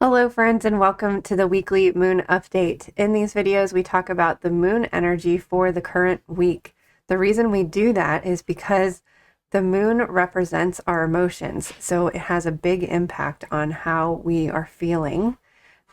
Hello friends, and welcome to the weekly moon update. In these videos, we talk about the moon energy for the current week. The reason we do that is because the moon represents our emotions, so it has a big impact on how we are feeling.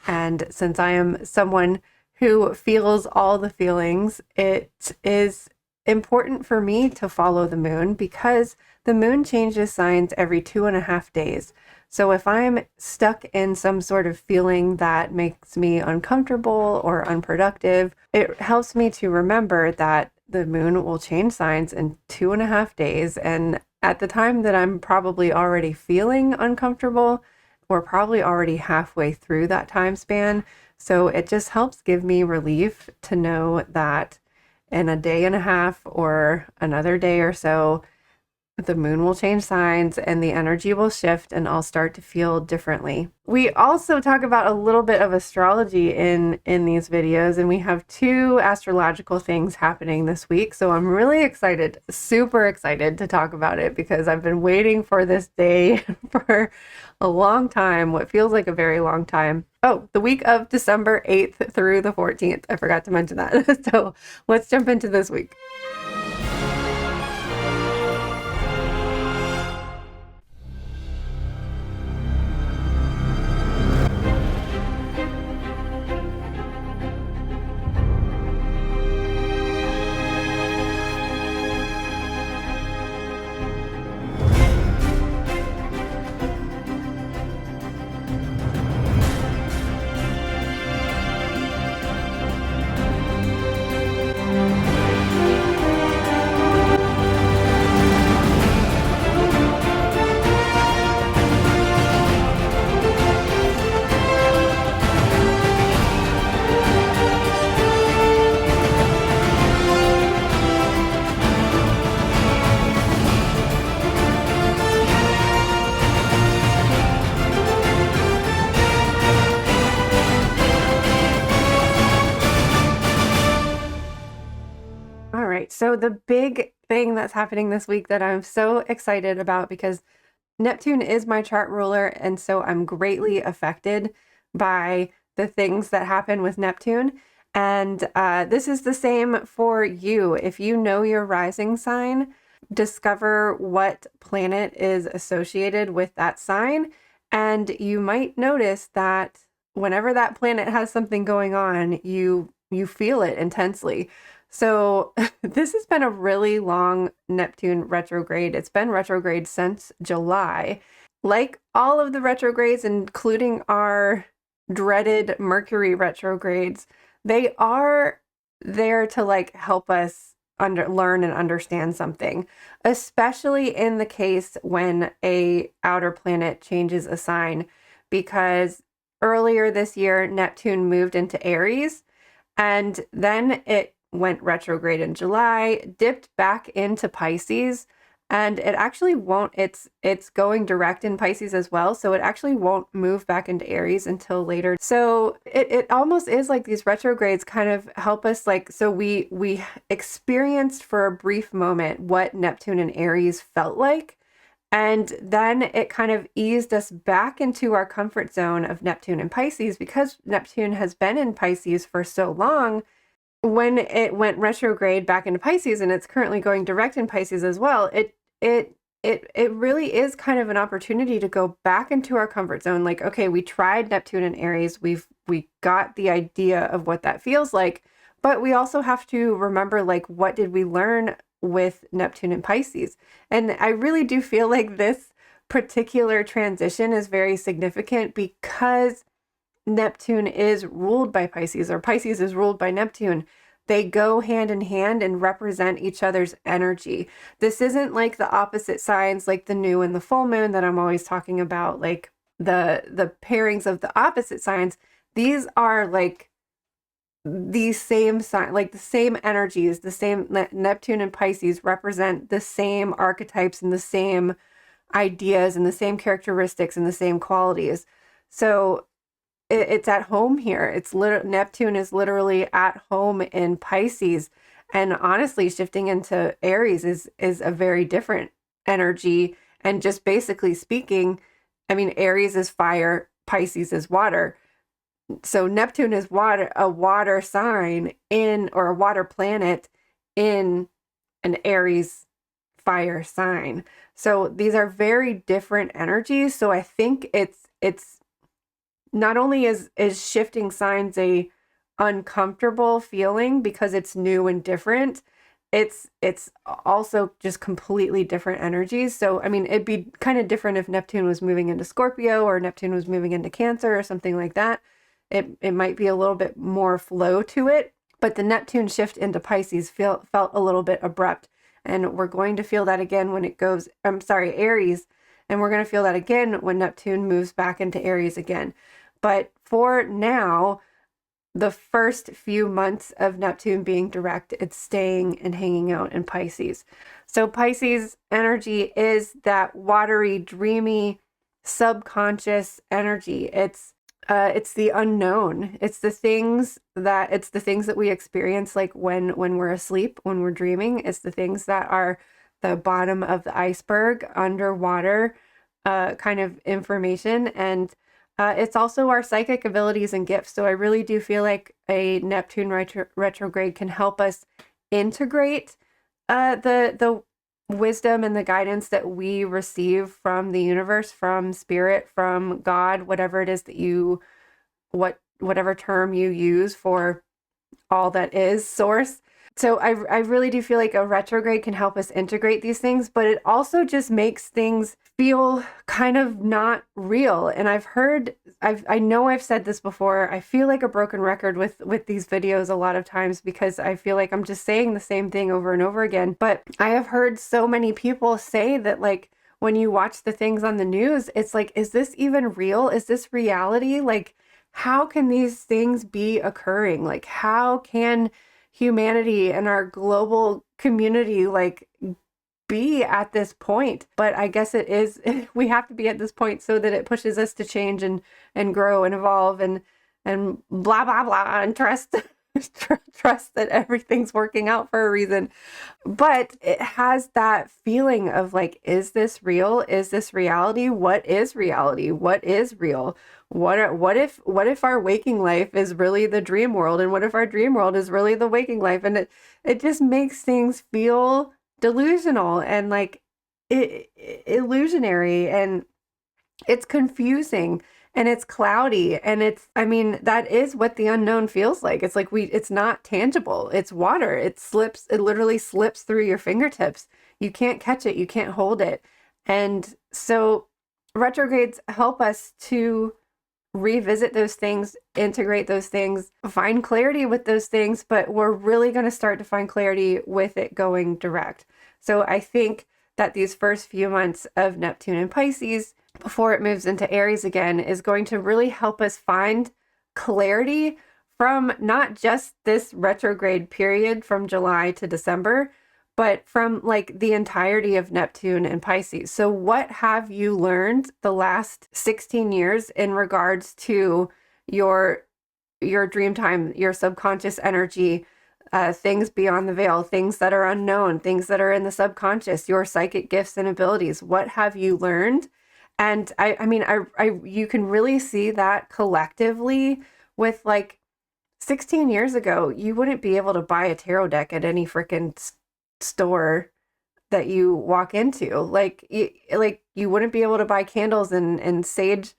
And since I am someone who feels all the feelings, it is important for me to follow the moon because the moon changes signs every 2.5 days. So if I'm stuck in some sort of feeling that makes me uncomfortable or unproductive, it helps me to remember that the moon will change signs in 2.5 days. And at the time that I'm probably already feeling uncomfortable, we're probably already halfway through that time span. So it just helps give me relief to know that in a day and a half or another day or so, the moon will change signs and the energy will shift and I'll start to feel differently. We also talk about a little bit of astrology in these videos, and we have two astrological things happening this week. So I'm really excited, super excited to talk about it because I've been waiting for this day for a long time, what feels like a very long time. Oh, the week of December 8th through the 14th. I forgot to mention that. So let's jump into this week. All right, so the big thing that's happening this week that I'm so excited about, because Neptune is my chart ruler, and so I'm greatly affected by the things that happen with Neptune. And this is the same for you. If you know your rising sign, discover what planet is associated with that sign, and you might notice that whenever that planet has something going on, you feel it intensely. So this has been a really long Neptune retrograde. It's been retrograde since July. Like all of the retrogrades, including our dreaded Mercury retrogrades, they are there to like help us learn and understand something, especially in the case when a outer planet changes a sign, because earlier this year Neptune moved into Aries, and then it went retrograde in July, dipped back into Pisces, and it actually won't, it's going direct in Pisces as well, so it actually won't move back into Aries until later. So it almost is like these retrogrades kind of help us, like, so we experienced for a brief moment what Neptune and Aries felt like, and then it kind of eased us back into our comfort zone of Neptune and Pisces, because Neptune has been in Pisces for so long. When it went retrograde back into Pisces, and it's currently going direct in Pisces as well, it really is kind of an opportunity to go back into our comfort zone. Like, okay, we tried Neptune and Aries, we got the idea of what that feels like, but we also have to remember, like, what did we learn with Neptune and Pisces? And I really do feel like this particular transition is very significant because Neptune is ruled by Pisces, or Pisces is ruled by Neptune. They go hand in hand and represent each other's energy. This isn't like the opposite signs, like the new and the full moon that I'm always talking about, like the pairings of the opposite signs. These are like the same sign, like the same energies, the same. Neptune and Pisces represent the same archetypes and the same ideas and the same characteristics and the same qualities. So it's at home here. Neptune is literally at home in Pisces, and honestly, shifting into Aries is a very different energy. And just basically speaking, I mean, Aries is fire, Pisces is water. So Neptune is water, a water sign or a water planet in an Aries fire sign. So these are very different energies. So I think it's not only is shifting signs a uncomfortable feeling because it's new and different, it's also just completely different energies. So I mean, it'd be kind of different if Neptune was moving into Scorpio or Neptune was moving into Cancer or something like that. It might be a little bit more flow to it, but the Neptune shift into Pisces felt a little bit abrupt. And we're going to feel that again when it goes, Aries. And we're going to feel that again when Neptune moves back into Aries again. But for now, the first few months of Neptune being direct, it's staying and hanging out in Pisces. So Pisces energy is that watery, dreamy, subconscious energy. It's the unknown. It's the things that we experience, like when we're asleep, when we're dreaming. It's the things that are the bottom of the iceberg, underwater kind of information. And it's also our psychic abilities and gifts. So I really do feel like a Neptune retrograde can help us integrate the wisdom and the guidance that we receive from the universe, from spirit, from God, whatever it is that whatever term you use for all that is source. So I really do feel like a retrograde can help us integrate these things, but it also just makes things feel kind of not real. And I know I've said this before. I feel like a broken record with these videos a lot of times because I feel like I'm just saying the same thing over and over again. But I have heard so many people say that, like, when you watch the things on the news, it's like, is this even real? Is this reality? Like, how can these things be occurring? Like, how can humanity and our global community like be at this point? But I guess it is, we have to be at this point so that it pushes us to change and grow and evolve and blah blah blah, and trust trust that everything's working out for a reason. But it has that feeling of like, is this real? Is this reality? What is reality? What is real? What if our waking life is really the dream world, and what if our dream world is really the waking life? And it just makes things feel delusional and like illusionary, and it's confusing and it's cloudy, and I mean, that is what the unknown feels like. It's like it's not tangible. It's water. It literally slips through your fingertips. You can't catch it. You can't hold it. And so retrogrades help us to revisit those things, integrate those things, find clarity with those things, but we're really going to start to find clarity with it going direct. So I think that these first few months of Neptune and Pisces, before it moves into Aries again, is going to really help us find clarity from not just this retrograde period from July to December, but from like the entirety of Neptune and Pisces. So what have you learned the last 16 years in regards to your dream time, your subconscious energy, things beyond the veil, things that are unknown, things that are in the subconscious, your psychic gifts and abilities? What have you learned? And I mean, you can really see that collectively with, like, 16 years ago, you wouldn't be able to buy a tarot deck at any freaking store that you walk into. Like you wouldn't be able to buy candles and sage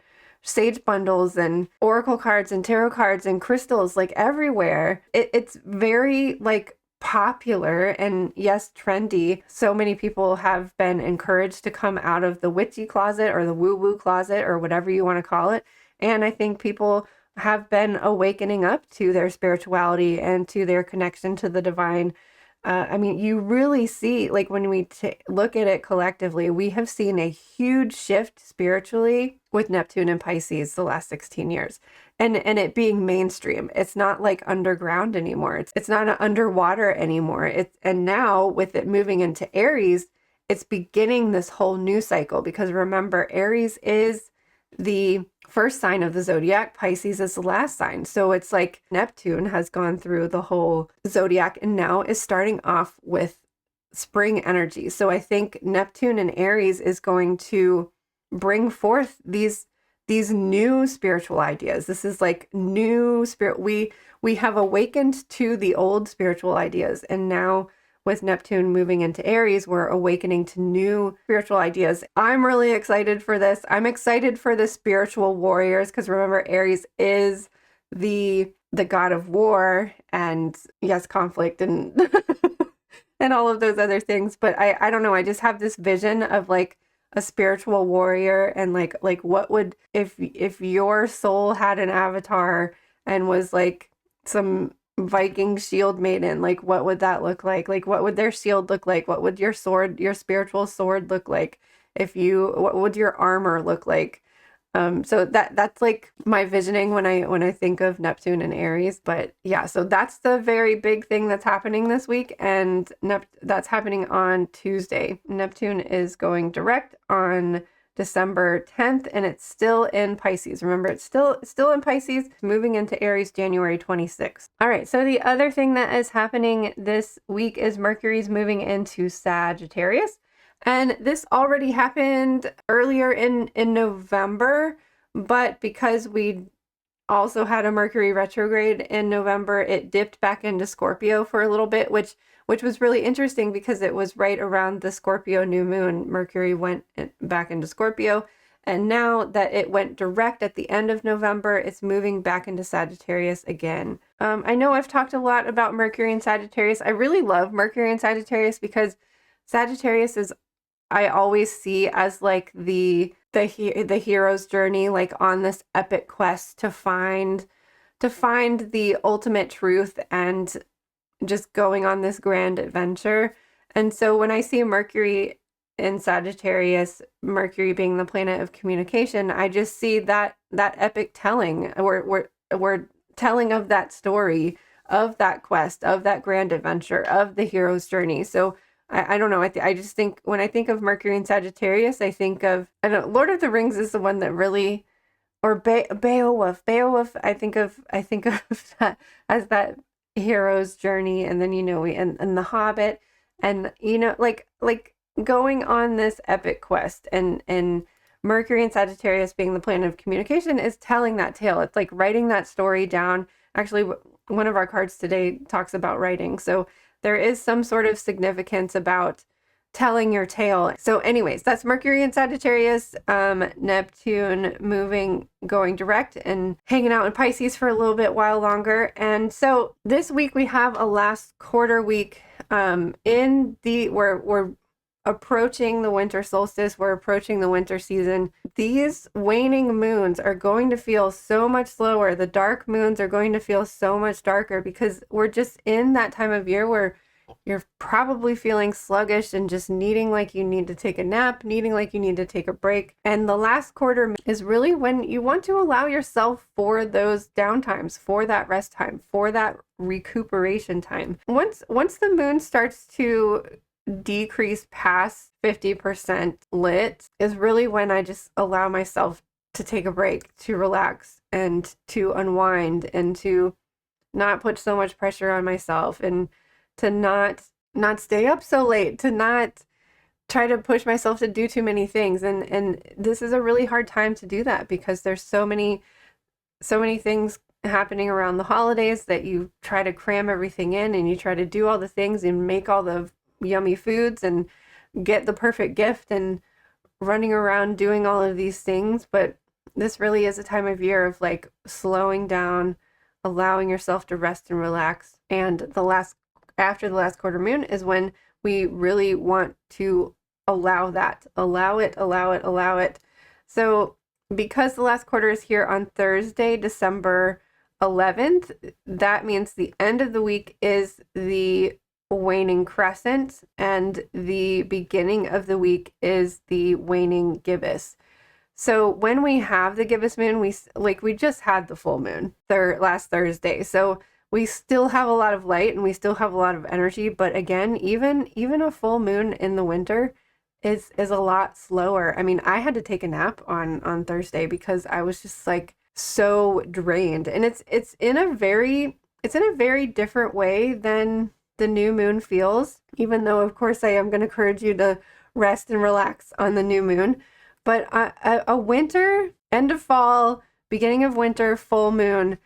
bundles and oracle cards and tarot cards and crystals like everywhere. It's very like popular and, yes, trendy. So many people have been encouraged to come out of the witchy closet or the woo-woo closet or whatever you want to call it. And I think people have been awakening up to their spirituality and to their connection to the divine. I mean, you really see, like, when we look at it collectively, we have seen a huge shift spiritually with Neptune and Pisces the last 16 years, and it being mainstream. It's not like underground anymore. It's not underwater anymore. And now with it moving into Aries, it's beginning this whole new cycle, because remember, Aries is the first sign of the zodiac, Pisces is the last sign. So it's like Neptune has gone through the whole zodiac and now is starting off with spring energy. So I think Neptune in Aries is going to bring forth these these new spiritual ideas. This is like new spirit. We have awakened to the old spiritual ideas, and now with Neptune moving into Aries, we're awakening to new spiritual ideas. I'm really excited for this. I'm excited for the spiritual warriors, because remember, Aries is the god of war and, yes, conflict and and all of those other things. But I don't know, I just have this vision of like a spiritual warrior, and like what would, if your soul had an avatar and was like some Viking shield maiden, like what would that look like? Like what would their shield look like? What would your sword, your spiritual sword look like? What would your armor look like? So that's like my visioning when I think of Neptune and Aries. But yeah, so that's the very big thing that's happening this week, and that's happening on Tuesday. Neptune is going direct on December 10th, and it's still in Pisces. Remember, it's still in Pisces, moving into Aries January 26th. All right, so the other thing that is happening this week is Mercury's moving into Sagittarius. And this already happened earlier in November, but because we also had a Mercury retrograde in November, it dipped back into Scorpio for a little bit, which was really interesting because it was right around the Scorpio new moon. Mercury went back into Scorpio, and now that it went direct at the end of November, it's moving back into Sagittarius again. I know I've talked a lot about Mercury and Sagittarius. I really love Mercury and Sagittarius because Sagittarius is, I always see as like the hero's journey, like on this epic quest to find the ultimate truth and just going on this grand adventure. And so when I see Mercury in Sagittarius, Mercury being the planet of communication, I just see that epic telling. We're telling of that story, of that quest, of that grand adventure, of the hero's journey. So I don't know. I just think when I think of Mercury and Sagittarius, I think of, I don't know, Lord of the Rings is the one that really, or Beowulf. Beowulf, I think of that as that hero's journey, and then and the Hobbit, and like going on this epic quest, and Mercury and Sagittarius being the planet of communication is telling that tale. It's like writing that story down. Actually, one of our cards today talks about writing, so there is some sort of significance about telling your tale. So anyways, that's Mercury and Sagittarius, Neptune going direct and hanging out in Pisces for a little bit while longer. And so this week we have a last quarter week we're approaching the winter solstice. We're approaching the winter season. These waning moons are going to feel so much slower. The dark moons are going to feel so much darker because we're just in that time of year where you're probably feeling sluggish and just needing like you need to take a nap, needing like you need to take a break. And the last quarter is really when you want to allow yourself for those downtimes, for that rest time, for that recuperation time. Once the moon starts to decrease past 50% lit is really when I just allow myself to take a break, to relax, and to unwind, and to not put so much pressure on myself, and to not stay up so late, to not try to push myself to do too many things. And this is a really hard time to do that because there's so many things happening around the holidays that you try to cram everything in, and you try to do all the things and make all the yummy foods and get the perfect gift and running around doing all of these things. But this really is a time of year of like slowing down, allowing yourself to rest and relax. And after the last quarter moon is when we really want to allow it. So because the last quarter is here on Thursday, December 11th, that means the end of the week is the waning crescent, and the beginning of the week is the waning gibbous. So when we have the gibbous moon, we just had the full moon last Thursday. So we still have a lot of light and we still have a lot of energy. But again, even a full moon in the winter is a lot slower. I mean, I had to take a nap on Thursday because I was just like so drained. And it's in a very different way than the new moon feels, even though of course I am going to encourage you to rest and relax on the new moon. But a winter end of fall, beginning of winter, full moon,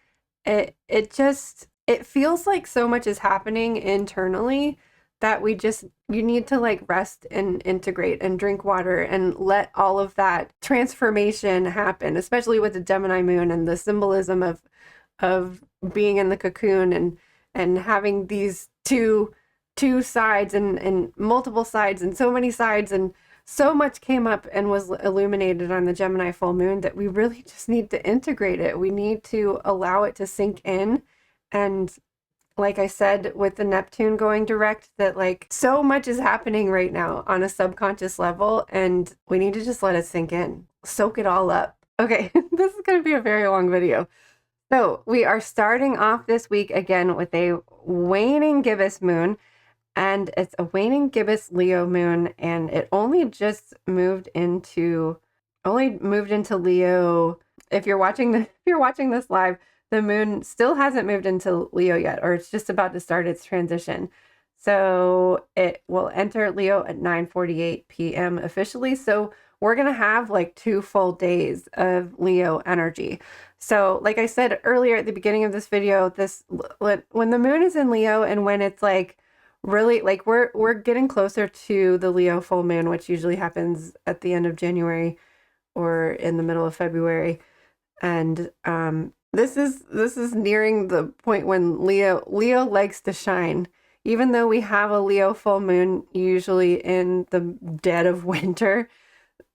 it feels like so much is happening internally that you need to like rest and integrate and drink water and let all of that transformation happen, especially with the Gemini moon and the symbolism of being in the cocoon and having these two sides and multiple sides and so many sides, and so much came up and was illuminated on the Gemini full moon that we really just need to integrate it. We need to allow it to sink in. And like I said, with the Neptune going direct, that like so much is happening right now on a subconscious level, and we need to just let it sink in, soak it all up. Okay, this is going to be a very long video. So we are starting off this week again with a waning gibbous moon, and it's a waning gibbous Leo moon, and it only moved into Leo. If you're watching this live, the moon still hasn't moved into Leo yet, or it's just about to start its transition. So it will enter Leo at 9:48 p.m. officially. So we're going to have like 2 full days of Leo energy. So like I said earlier at the beginning of this video, when the moon is in Leo and when it's like really like we're getting closer to the Leo full moon, which usually happens at the end of January or in the middle of February. And this is nearing the point when Leo likes to shine. Even though we have a Leo full moon usually in the dead of winter,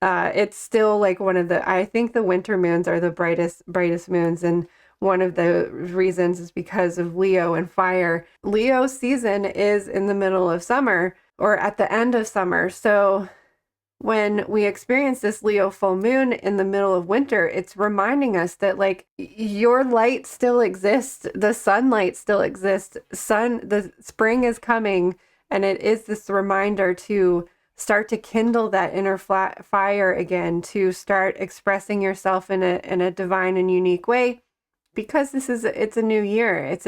it's still like I think the winter moons are the brightest moons, and one of the reasons is because of Leo and fire. Leo season is in the middle of summer or at the end of summer. So when we experience this Leo full moon in the middle of winter, it's reminding us that like your light still exists. The sunlight still exists. The spring is coming, and it is this reminder to start to kindle that inner fire again, to start expressing yourself in a divine and unique way, because it's a new year.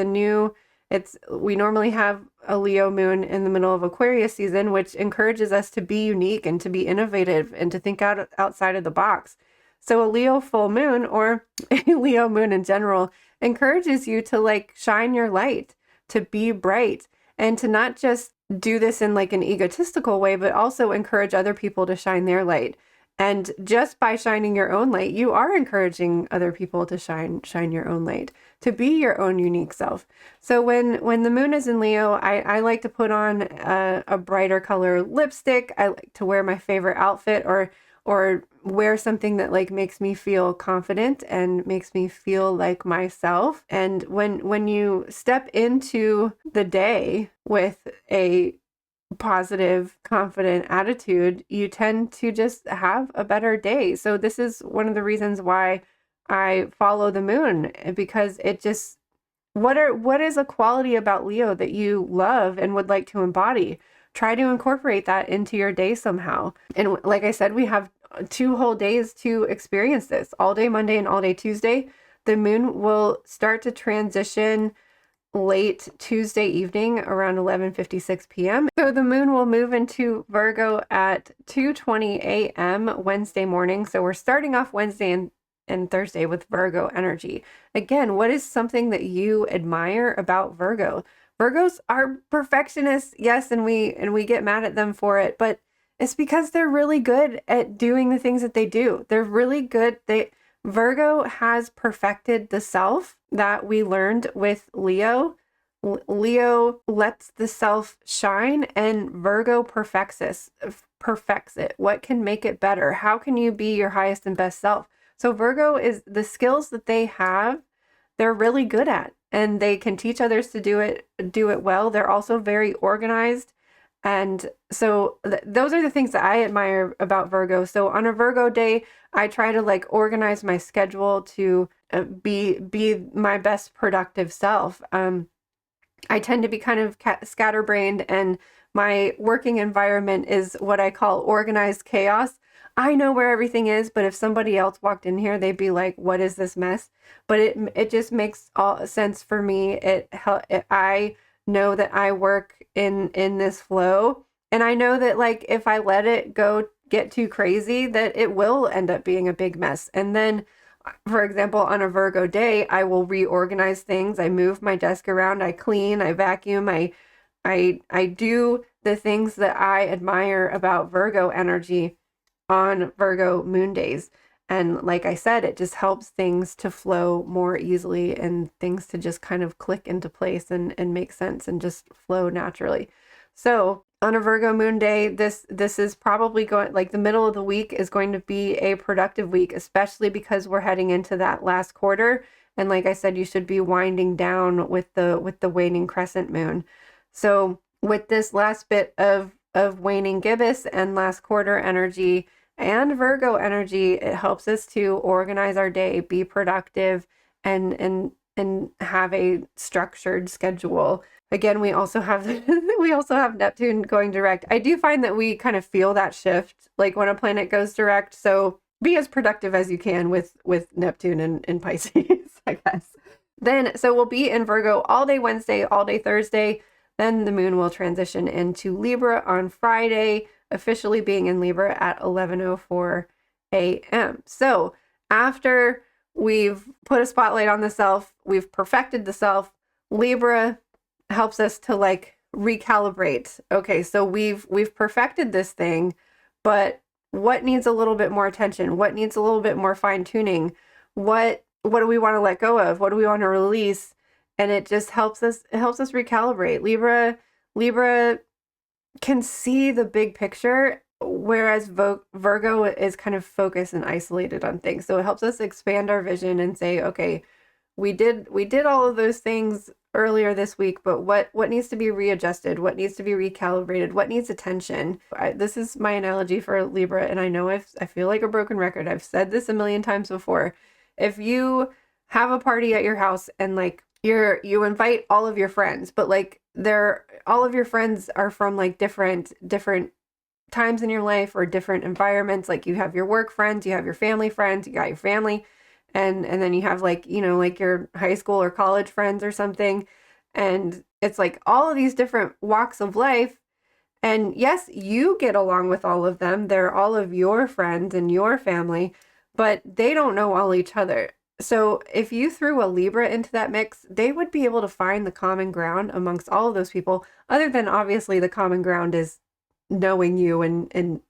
We normally have a Leo moon in the middle of Aquarius season, which encourages us to be unique and to be innovative and to think outside of the box. So a Leo full moon, or a Leo moon in general, encourages you to like shine your light, to be bright, and to not just do this in like an egotistical way, but also encourage other people to shine their light. And just by shining your own light, you are encouraging other people to shine your own light, to be your own unique self. So when the moon is in Leo, I like to put on a brighter color lipstick. I like to wear my favorite outfit, or wear something that like makes me feel confident and makes me feel like myself. And when you step into the day with a positive, confident attitude, you tend to just have a better day. So this is one of the reasons why I follow the moon, because it just, what is a quality about Leo that you love and would like to embody? Try to incorporate that into your day somehow. And like I said, we have 2 whole days to experience this. All day Monday and all day Tuesday. The moon will start to transition late Tuesday evening around 11:56 p.m. So the moon will move into Virgo at 2:20 a.m. Wednesday morning. So we're starting off Wednesday and Thursday with Virgo energy. Again, what is something that you admire about Virgo? Virgos are perfectionists, yes, and we get mad at them for it, but it's because they're really good at doing the things that they do. They're really good. Virgo has perfected the self that we learned with Leo. Leo lets the self shine, and Virgo perfects it. What can make it better? How can you be your highest and best self? So Virgo is the skills that they have, they're really good at, and they can teach others to do it well. They're also very organized. And so those are the things that I admire about Virgo. So on a Virgo day, I try to like organize my schedule to be my best productive self. I tend to be kind of scatterbrained, and my working environment is what I call organized chaos. I know where everything is, but if somebody else walked in here, they'd be like, "What is this mess?" But it just makes all sense for me. I know that I work in this flow, and I know that like if I let it go get too crazy, that it will end up being a big mess. And then, for example, on a Virgo day, I will reorganize things. I move my desk around, I clean, I vacuum, I do the things that I admire about Virgo energy on Virgo moon days. And like I said, it just helps things to flow more easily and things to just kind of click into place and make sense and just flow naturally. So on a Virgo moon day, this is probably going, like the middle of the week is going to be a productive week, especially because we're heading into that last quarter. And like I said, you should be winding down with the waning crescent moon. So with this last bit of waning gibbous and last quarter energy and Virgo energy, it helps us to organize our day, be productive, and have a structured schedule. Again, we also have Neptune going direct. I do find that we kind of feel that shift, like when a planet goes direct. So be as productive as you can with Neptune and Pisces, I guess. Then, so we'll be in Virgo all day Wednesday, all day Thursday. Then the moon will transition into Libra on Friday, officially being in Libra at 11:04 a.m. So after we've put a spotlight on the self, we've perfected the self, Libra helps us to like recalibrate. Okay, so we've perfected this thing, but what needs a little bit more attention? What needs a little bit more fine tuning? What do we want to let go of? What do we want to release? And it just helps us recalibrate. Libra can see the big picture, whereas Virgo is kind of focused and isolated on things. So it helps us expand our vision and say, okay, we did all of those things earlier this week, but what needs to be readjusted? What needs to be recalibrated? What needs attention? This is my analogy for Libra, and I know I feel like a broken record. I've said this a million times before. If you have a party at your house and like you invite all of your friends, but like all of your friends are from like different times in your life or different environments. Like you have your work friends, you have your family friends, you got your family, and then you have like, you know, like your high school or college friends or something. And it's like all of these different walks of life. And yes, you get along with all of them. They're all of your friends and your family, but they don't know all each other. So if you threw a Libra into that mix, they would be able to find the common ground amongst all of those people, other than obviously the common ground is knowing you and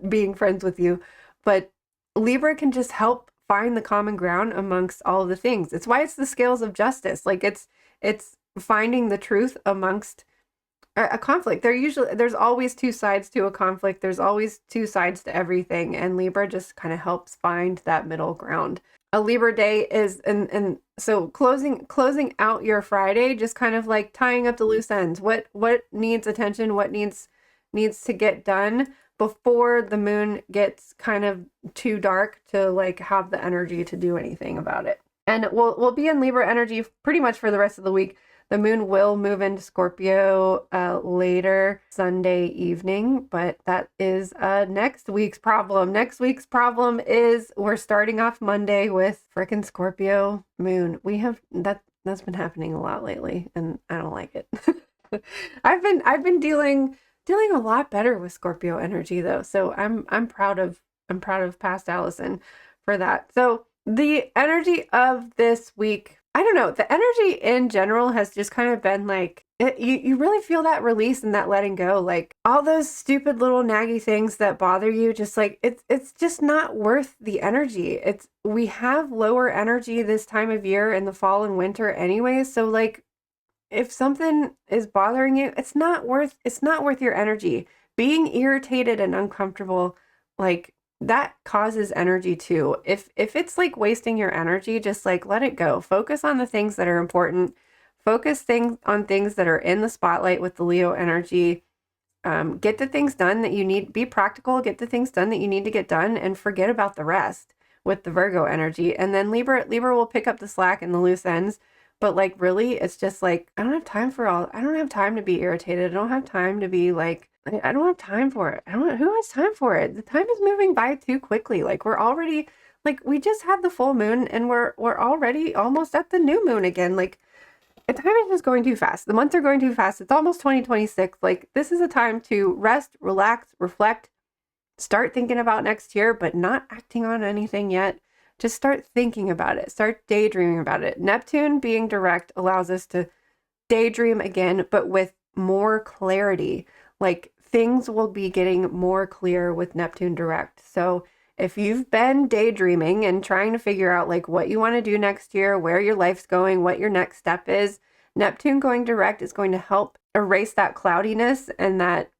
being friends with you. But Libra can just help find the common ground amongst all of the things. It's why it's the scales of justice. Like it's finding the truth amongst a conflict. There's always two sides to a conflict. There's always two sides to everything. And Libra just kind of helps find that middle ground. A Libra day is, and so closing out your Friday, just kind of like tying up the loose ends. What needs attention? What needs to get done before the moon gets kind of too dark to like have the energy to do anything about it. And we'll be in Libra energy pretty much for the rest of the week. The moon will move into Scorpio later Sunday evening, but that is next week's problem. Next week's problem is we're starting off Monday with frickin' Scorpio moon. We have that's been happening a lot lately, and I don't like it. I've been dealing a lot better with Scorpio energy though, so I'm proud of past Allison for that. So the energy of this week, I don't know, the energy in general has just kind of been like, you really feel that release and that letting go. Like all those stupid little naggy things that bother you, just like, it's just not worth the energy. We have lower energy this time of year in the fall and winter anyway. So like, if something is bothering you, it's not worth your energy. Being irritated and uncomfortable, like, that causes energy too. If it's like wasting your energy, just like let it go. Focus on the things that are important. Focus on things that are in the spotlight with the Leo energy. Get the things done that you need. Be practical. Get the things done that you need to get done, and forget about the rest with the Virgo energy. And then Libra will pick up the slack and the loose ends. But like really, it's just like I don't have time to be irritated. I don't have time to be like. I don't have time for it. Who has time for it? The time is moving by too quickly. Like we're already, like we just had the full moon and we're already almost at the new moon again. Like the time is just going too fast. The months are going too fast. It's almost 2026. Like this is a time to rest, relax, reflect, start thinking about next year, but not acting on anything yet. Just start thinking about it. Start daydreaming about it. Neptune being direct allows us to daydream again, but with more clarity. Like things will be getting more clear with Neptune direct. So if you've been daydreaming and trying to figure out like what you want to do next year, where your life's going, what your next step is, Neptune going direct is going to help erase that cloudiness and that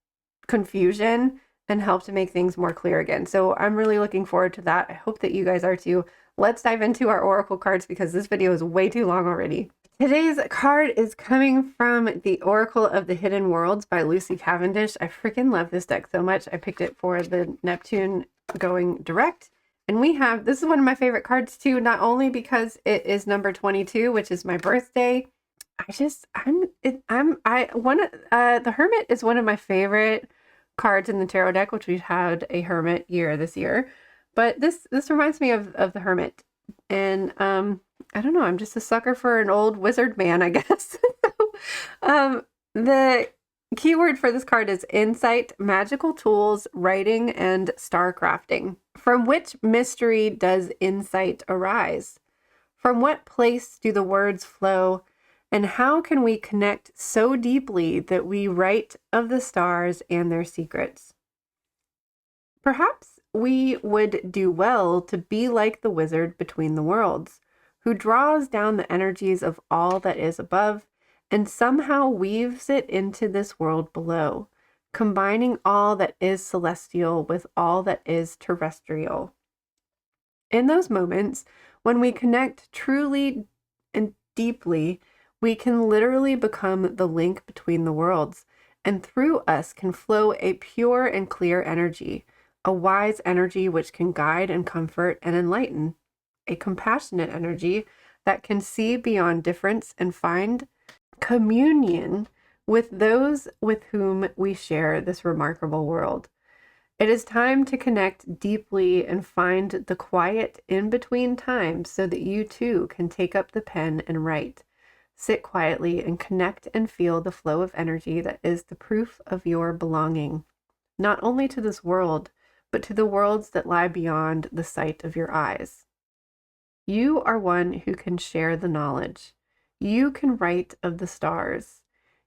confusion and help to make things more clear again. So I'm really looking forward to that. I hope that you guys are too. Let's dive into our oracle cards because this video is way too long already. Today's card is coming from the Oracle of the Hidden Worlds by Lucy Cavendish. I freaking love this deck so much. I picked it for the Neptune going direct. And we have, this is one of my favorite cards too, not only because it is number 22, which is my birthday. The Hermit is one of my favorite cards in the tarot deck, which we've had a Hermit year this year. But this reminds me of the Hermit. And I don't know, I'm just a sucker for an old wizard man, I guess. The keyword for this card is insight, magical tools, writing, and star crafting. From which mystery does insight arise? From what place do the words flow? And how can we connect so deeply that we write of the stars and their secrets? Perhaps we would do well to be like the wizard between the worlds, who draws down the energies of all that is above and somehow weaves it into this world below, combining all that is celestial with all that is terrestrial. In those moments, when we connect truly and deeply, we can literally become the link between the worlds, and through us can flow a pure and clear energy, a wise energy which can guide and comfort and enlighten, a compassionate energy that can see beyond difference and find communion with those with whom we share this remarkable world. It is time to connect deeply and find the quiet in between times so that you too can take up the pen and write. Sit quietly and connect and feel the flow of energy that is the proof of your belonging, not only to this world, but to the worlds that lie beyond the sight of your eyes. You are one who can share the knowledge. You can write of the stars.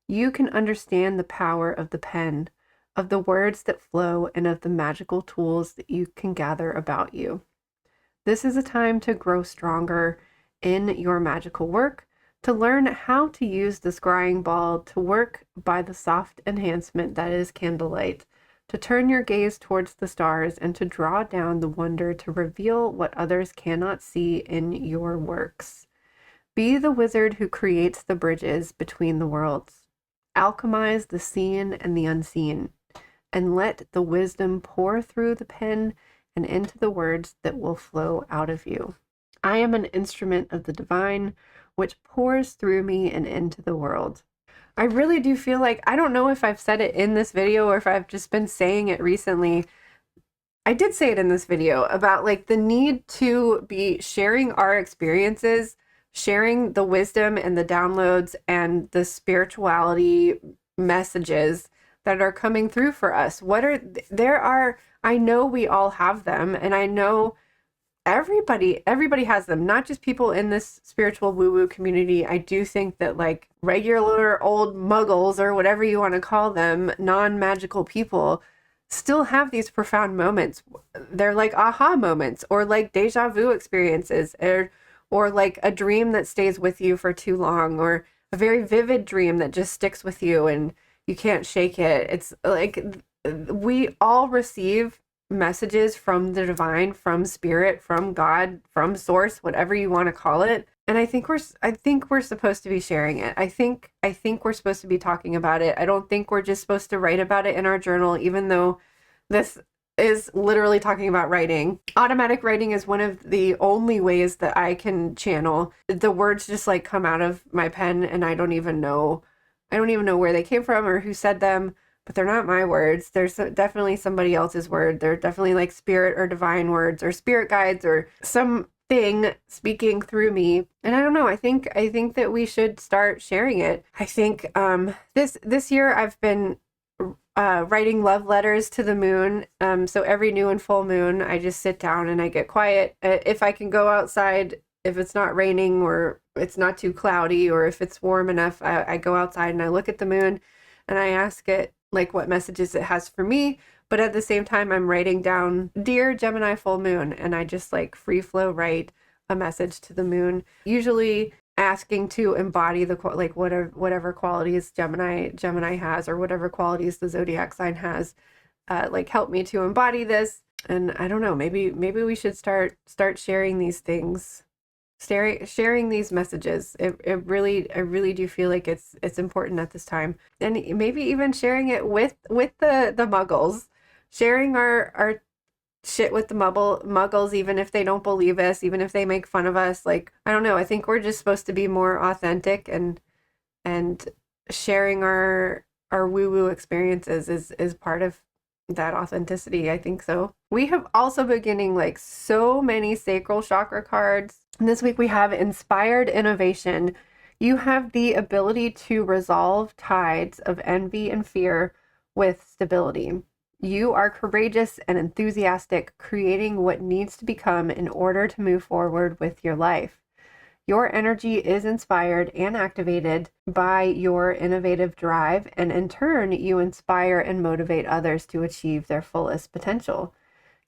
You can understand the power of the pen, of the words that flow, and of the magical tools that you can gather about you. This is a time to grow stronger in your magical work, to learn how to use the scrying ball to work by the soft enhancement that is candlelight, to turn your gaze towards the stars and to draw down the wonder to reveal what others cannot see in your works. Be the wizard who creates the bridges between the worlds. Alchemize the seen and the unseen, and let the wisdom pour through the pen and into the words that will flow out of you. I am an instrument of the divine, which pours through me and into the world. I really do feel like, I don't know if I've said it in this video or if I've just been saying it recently. I did say it in this video about like the need to be sharing our experiences, sharing the wisdom and the downloads and the spirituality messages that are coming through for us. I know we all have them, and I know everybody has them, not just people in this spiritual woo-woo community. I do think that like regular old muggles or whatever you want to call them, non-magical people, still have these profound moments. They're like aha moments or like deja vu experiences or like a dream that stays with you for too long, or a very vivid dream that just sticks with you and you can't shake it. It's like we all receive messages from the divine, from spirit, from God, from source, whatever you want to call it. And I think we're supposed to be sharing it. I think we're supposed to be talking about it. I don't think we're just supposed to write about it in our journal, even though this is literally talking about writing. Automatic writing is one of the only ways that I can channel. The words just like come out of my pen and I don't even know where they came from or who said them. But they're not my words. There's definitely somebody else's word. They're definitely like spirit or divine words or spirit guides or something speaking through me. And I don't know. I think that we should start sharing it. I think this year I've been writing love letters to the moon. So every new and full moon, I just sit down and I get quiet. If I can go outside, if it's not raining or it's not too cloudy, or if it's warm enough, I go outside and I look at the moon and I ask it like what messages it has for me. But at the same time, I'm writing down, Dear Gemini full moon, and I just like free flow write a message to the moon, usually asking to embody the like whatever qualities Gemini has, or whatever qualities the zodiac sign has, like help me to embody this. And I don't know, maybe we should start sharing these things, sharing these messages. I really do feel like it's important at this time, and maybe even sharing it with the muggles, sharing our shit with the muggles, even if they don't believe us, even if they make fun of us. Like, I don't know, I think we're just supposed to be more authentic, and sharing our woo-woo experiences is part of that authenticity. I think so. We have also been getting like so many sacral chakra cards. This week we have Inspired Innovation. You have the ability to resolve tides of envy and fear with stability. You are courageous and enthusiastic, creating what needs to become in order to move forward with your life. Your energy is inspired and activated by your innovative drive, and in turn, you inspire and motivate others to achieve their fullest potential.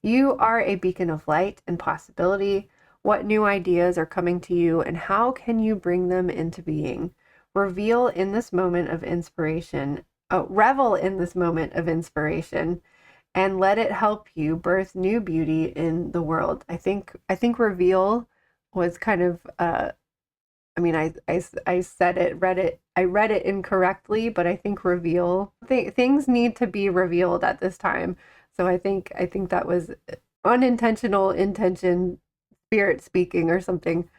You are a beacon of light and possibility. What new ideas are coming to you, and how can you bring them into being? Revel in this moment of inspiration, and let it help you birth new beauty in the world. I think reveal was kind of I said it, I read it incorrectly, but I think reveal, things need to be revealed at this time. So I think that was unintentional intention, spirit speaking or something.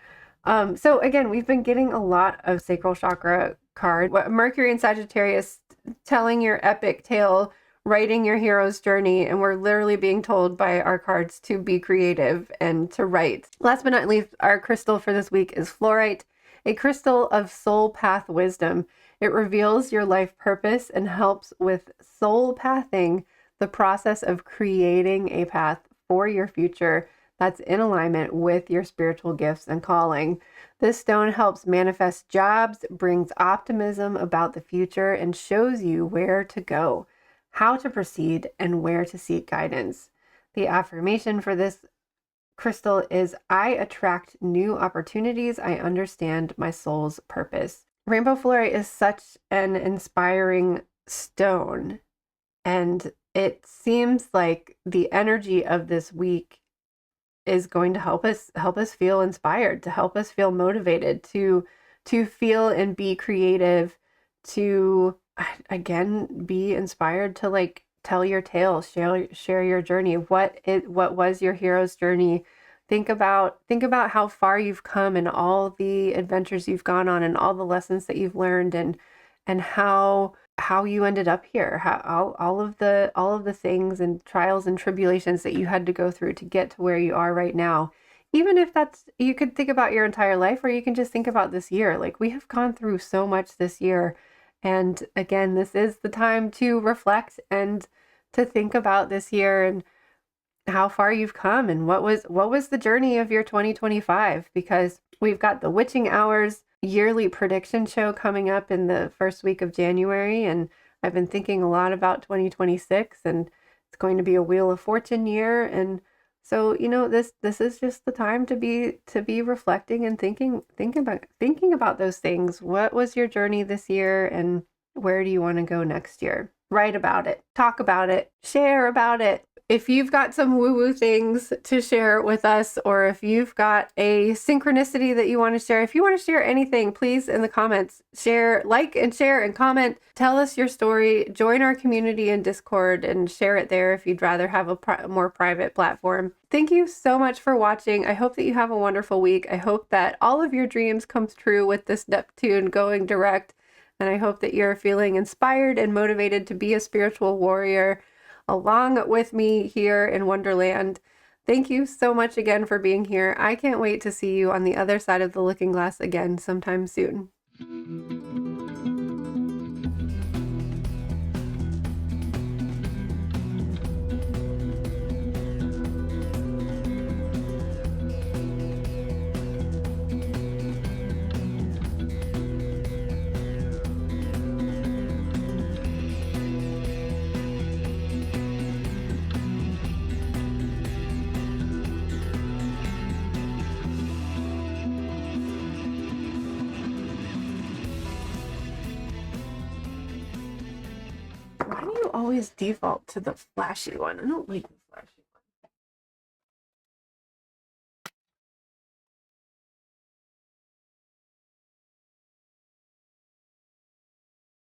So again, we've been getting a lot of sacral chakra card. Mercury and Sagittarius, telling your epic tale, writing your hero's journey, and we're literally being told by our cards to be creative and to write. Last but not least, our crystal for this week is fluorite, a crystal of soul path wisdom. It reveals your life purpose and helps with soul pathing, the process of creating a path for your future that's in alignment with your spiritual gifts and calling. This stone helps manifest jobs, brings optimism about the future, and shows you where to go, how to proceed, and where to seek guidance. The affirmation for this crystal is, I attract new opportunities. I understand my soul's purpose. Rainbow fluorite is such an inspiring stone, and it seems like the energy of this week is going to help us feel inspired, to help us feel motivated, to feel and be creative, to again be inspired to like tell your tale, share your journey. What was your hero's journey? Think about how far you've come and all the adventures you've gone on and all the lessons that you've learned, and how you ended up here, how all of the things and trials and tribulations that you had to go through to get to where you are right now. Even if that's, you could think about your entire life, or you can just think about this year. Like, we have gone through so much this year. And again, this is the time to reflect and to think about this year and how far you've come, and what was the journey of your 2025, because we've got the Witching Hours yearly prediction show coming up in the first week of January, and I've been thinking a lot about 2026, and it's going to be a Wheel of Fortune year. And so, this is just the time to be reflecting and thinking about those things. What was your journey this year, and where do you want to go next year? Write about it, talk about it, share about it. If you've got some woo-woo things to share with us, or if you've got a synchronicity that you want to share, if you want to share anything, please in the comments, share, and share and comment. Tell us your story. Join our community in Discord and share it there if you'd rather have a more private platform. Thank you so much for watching. I hope that you have a wonderful week. I hope that all of your dreams come true with this Neptune going direct. And I hope that you're feeling inspired and motivated to be a spiritual warrior along with me here in Wonderland. Thank you so much again for being here. I can't wait to see you on the other side of the looking glass again sometime soon. always default to the flashy one. I don't like the